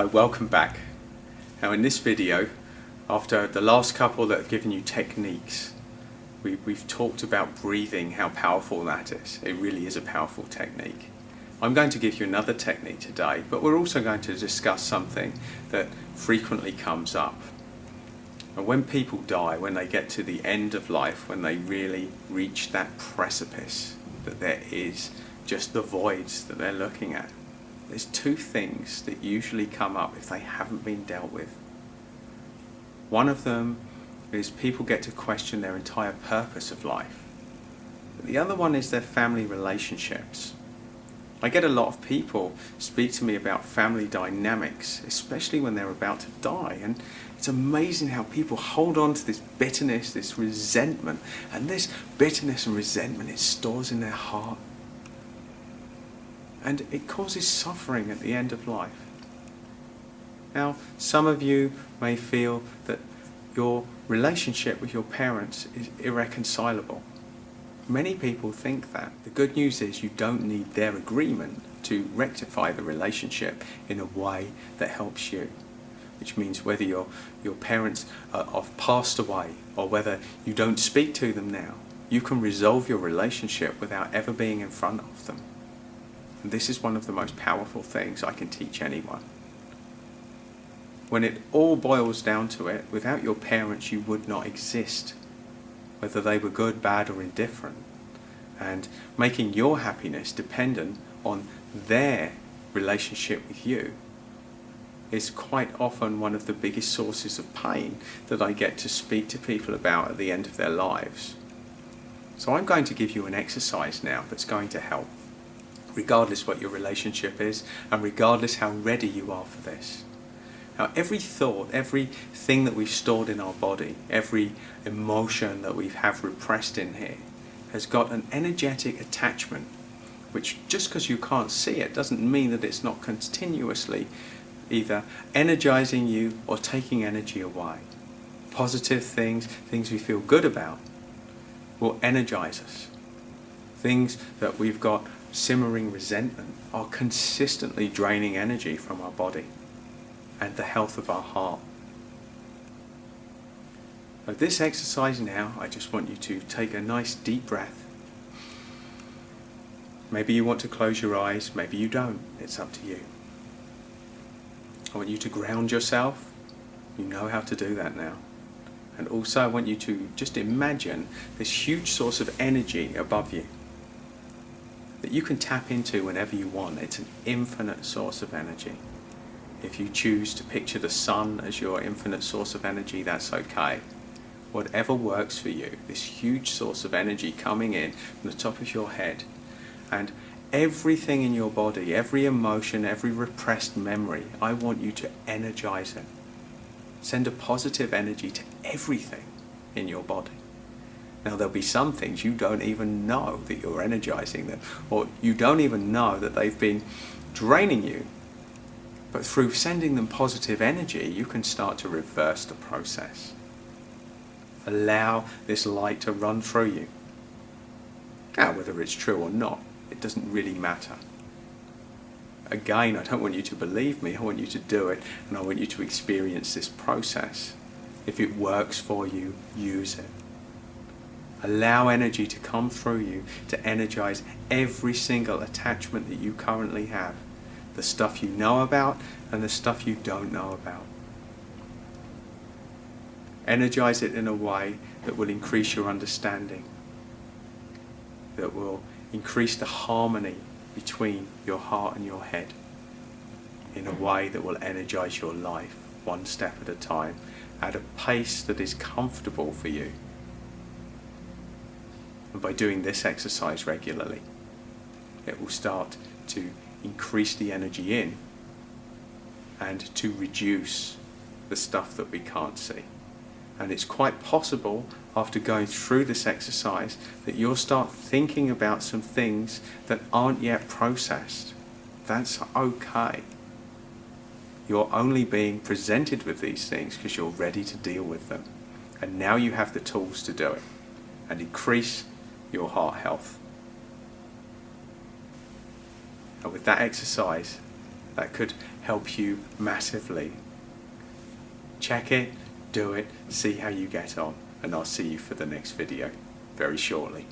Hi, welcome back. Now in this video, after the last couple that have given you techniques, we've talked about breathing, how powerful that is. It really is a powerful technique. I'm going to give you another technique today, but we're also going to discuss something that frequently comes up. And when people die, when they get to the end of life, when they really reach that precipice, that there is just the voids that they're looking at, there's two things that usually come up if they haven't been dealt with. One of them is people get to question their entire purpose of life. But the other one is their family relationships. I get a lot of people speak to me about family dynamics, especially when they're about to die. And it's amazing how people hold on to this bitterness, this resentment. And this bitterness and resentment, it stores in their heart. And it causes suffering at the end of life. Now, some of you may feel that your relationship with your parents is irreconcilable. Many people think that. The good news is you don't need their agreement to rectify the relationship in a way that helps you. Which means whether your parents have passed away or whether you don't speak to them now, you can resolve your relationship without ever being in front of them. And this is one of the most powerful things I can teach anyone. When it all boils down to it, without your parents you would not exist, whether they were good, bad or indifferent. And making your happiness dependent on their relationship with you is quite often one of the biggest sources of pain that I get to speak to people about at the end of their lives. So I'm going to give you an exercise now that's going to help, regardless what your relationship is and regardless how ready you are for this. Now, every thought, everything that we've stored in our body, every emotion that we have repressed in here has got an energetic attachment, which just because you can't see it doesn't mean that it's not continuously either energizing you or taking energy away. Positive things we feel good about, will energize us. Things that we've got simmering resentment are consistently draining energy from our body and the health of our heart. Now, this exercise now, I just want you to take a nice deep breath. Maybe you want to close your eyes, maybe you don't, it's up to you. I want you to ground yourself. You know how to do that now. And also I want you to just imagine this huge source of energy above you that you can tap into whenever you want. It's an infinite source of energy. If you choose to picture the sun as your infinite source of energy, that's okay. Whatever works for you, this huge source of energy coming in from the top of your head, and everything in your body, every emotion, every repressed memory, I want you to energize it. Send a positive energy to everything in your body. Now, there'll be some things you don't even know that you're energizing them, or you don't even know that they've been draining you. But through sending them positive energy, you can start to reverse the process. Allow this light to run through you. Now, whether it's true or not, it doesn't really matter. Again, I don't want you to believe me, I want you to do it, and I want you to experience this process. If it works for you, use it. Allow energy to come through you to energize every single attachment that you currently have. The stuff you know about and the stuff you don't know about. Energize it in a way that will increase your understanding, that will increase the harmony between your heart and your head, in a way that will energize your life one step at a time, at a pace that is comfortable for you. And by doing this exercise regularly, it will start to increase the energy in and to reduce the stuff that we can't see. And it's quite possible, after going through this exercise, that you'll start thinking about some things that aren't yet processed. That's okay. You're only being presented with these things because you're ready to deal with them. And now you have the tools to do it and increase your heart health. And with that exercise, that could help you massively. Check it, do it, see how you get on, and I'll see you for the next video very shortly.